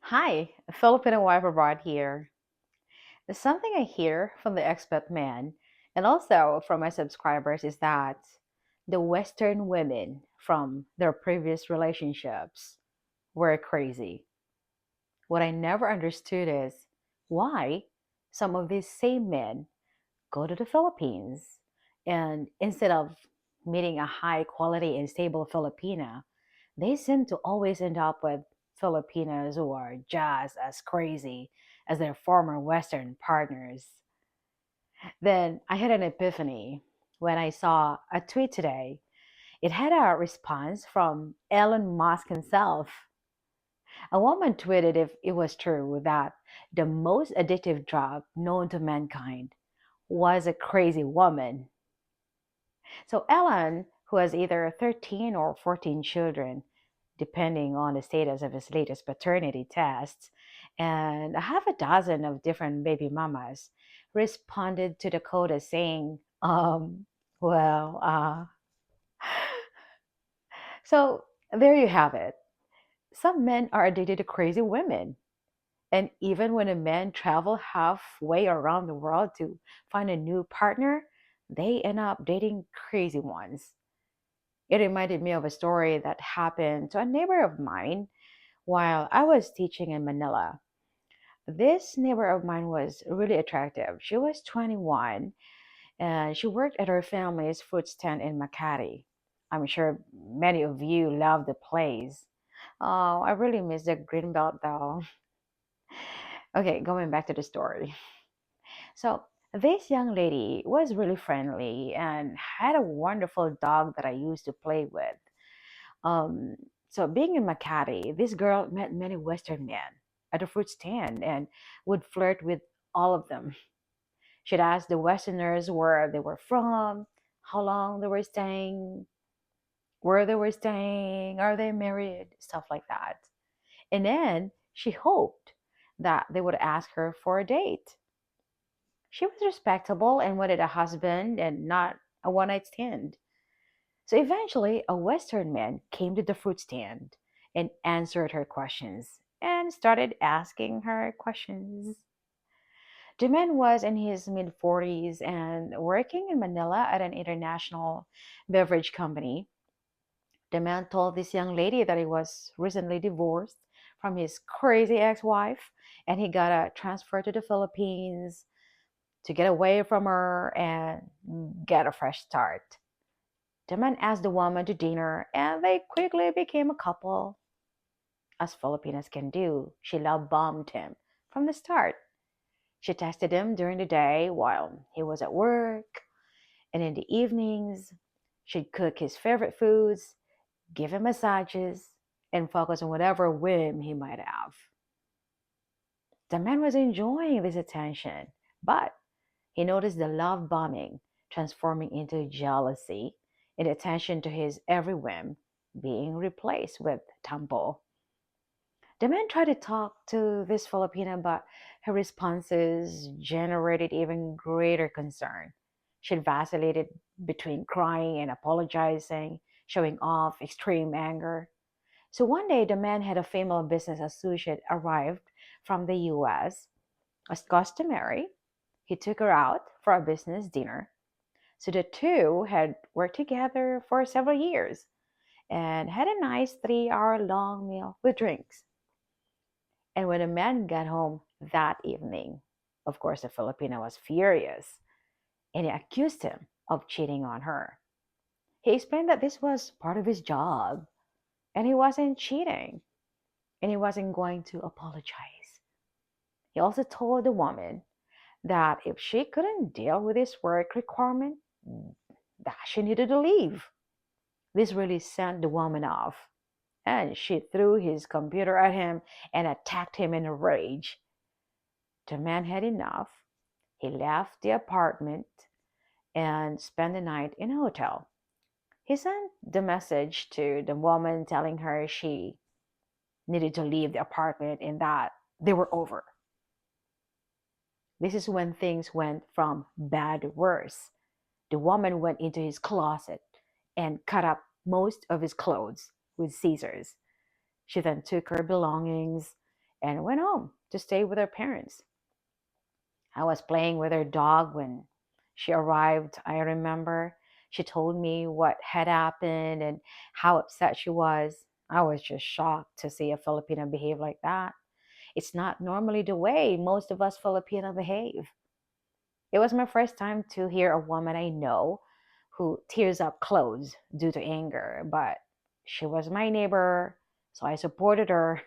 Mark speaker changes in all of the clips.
Speaker 1: Hi, Filipino wife abroad here. Something I hear from the expat men and also from my subscribers is that the Western women from their previous relationships were crazy. What I never understood is why some of these same men go to the Philippines and instead of meeting a high quality and stable Filipina, they seem to always end up with Filipinos who are just as crazy as their former Western partners. Then I had an epiphany when I saw a tweet today. It had a response from Elon Musk himself. A woman tweeted if it was true that the most addictive drug known to mankind was a crazy woman. So Elon, who has either 13 or 14 children, depending on the status of his latest paternity tests, and a half a dozen of different baby mamas, responded to the quota saying, well, so there you have it. Some men are addicted to crazy women. And even when a man travel halfway around the world to find a new partner, they end up dating crazy ones. It reminded me of a story that happened to a neighbor of mine while I was teaching in Manila. This neighbor of mine was really attractive. She was 21 and she worked at her family's fruit stand in Makati. I'm sure many of you love the place. Oh, I really miss the green belt though. Okay, going back to the story. So, this young lady was really friendly and had a wonderful dog that I used to play with. Um, so being in Makati, this girl met many Western men at a fruit stand and would flirt with all of them. She'd ask the Westerners where they were from, how long they were staying, where they were staying, are they married, stuff like that. And then she hoped that they would ask her for a date. She was respectable and wanted a husband and not a one night stand. So eventually, a Western man came to the fruit stand and answered her questions and started asking her questions. The man was in his mid 40s and working in Manila at an international beverage company. The man told this young lady that he was recently divorced from his crazy ex wife and he got a transfer to the Philippines to get away from her and get a fresh start. The man asked the woman to dinner, and they quickly became a couple. As Filipinas can do, she love bombed him from the start. She texted him during the day while he was at work, and in the evenings, she'd cook his favorite foods, give him massages, and focus on whatever whim he might have. The man was enjoying this attention, but he noticed the love bombing transforming into jealousy and attention to his every whim being replaced with tampo. The man tried to talk to this Filipina, but her responses generated even greater concern. She vacillated between crying and apologizing, showing off extreme anger. So one day, the man had a female business associate arrived from the US. As customary, he took her out for a business dinner. So the two had worked together for several years and had a nice 3 hour long meal with drinks. And when the man got home that evening, of course, the Filipino was furious and he accused him of cheating on her. He explained that this was part of his job and he wasn't cheating and he wasn't going to apologize. He also told the woman that if she couldn't deal with his work requirement, that she needed to leave. This really sent the woman off, and she threw his computer at him and attacked him in a rage. The man had enough. He left the apartment and spent the night in a hotel. He sent the message to the woman telling her she needed to leave the apartment and that they were over. This is when things went from bad to worse. The woman went into his closet and cut up most of his clothes with scissors. She then took her belongings and went home to stay with her parents. I was playing with her dog when she arrived. I remember she told me what had happened and how upset she was. I was just shocked to see a Filipino behave like that. It's not normally the way most of us Filipino behave. It was my first time to hear a woman I know who tears up clothes due to anger, but she was my neighbor, so I supported her.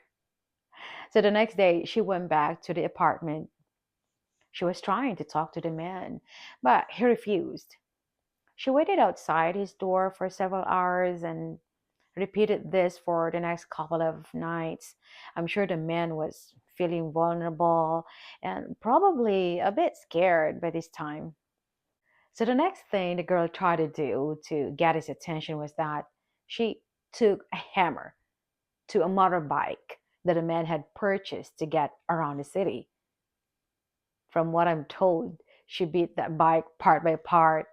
Speaker 1: So the next day, she went back to the apartment. She was trying to talk to the man, but he refused. She waited outside his door for several hours and repeated this for the next couple of nights. I'm sure the man was feeling vulnerable and probably a bit scared by this time. So the next thing the girl tried to do to get his attention was that she took a hammer to a motorbike that a man had purchased to get around the city. From what I'm told, she beat that bike part by part,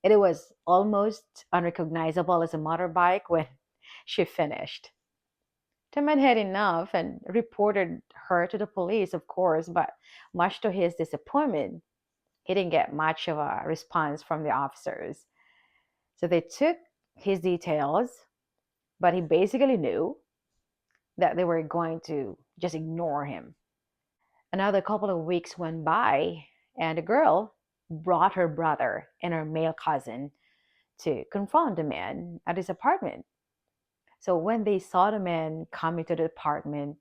Speaker 1: and it was almost unrecognizable as a motorbike when she finished. The man had enough and reported her to the police, of course, but much to his disappointment, he didn't get much of a response from the officers. So they took his details, but he basically knew that they were going to just ignore him. Another couple of weeks went by, and the girl brought her brother and her male cousin to confront the man at his apartment. So when they saw the man coming to the apartment,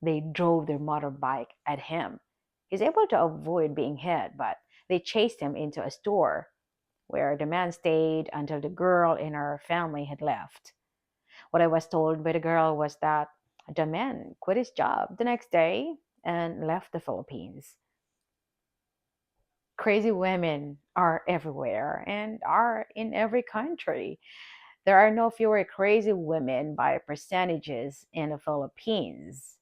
Speaker 1: they drove their motorbike at him. He's able to avoid being hit, but they chased him into a store where the man stayed until the girl and her family had left. What I was told by the girl was that the man quit his job the next day and left the Philippines. Crazy women are everywhere and are in every country. There are no fewer crazy women by percentages in the Philippines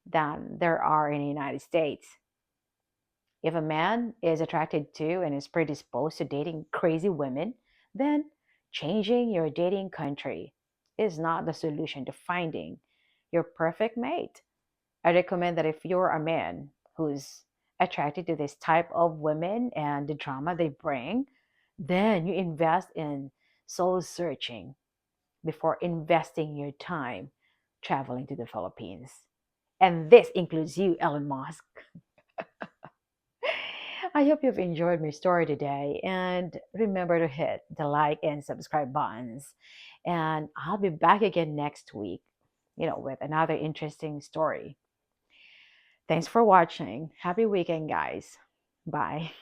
Speaker 1: than there are in the United States. If a man is attracted to and is predisposed to dating crazy women, then changing your dating country is not the solution to finding your perfect mate. I recommend that if you're a man who's attracted to this type of women and the drama they bring, then you invest in soul searching before investing your time traveling to the Philippines. And this includes you, Elon Musk. I hope you've enjoyed my story today. And remember to hit the like and subscribe buttons. And I'll be back again next week, with another interesting story. Thanks for watching. Happy weekend, guys. Bye.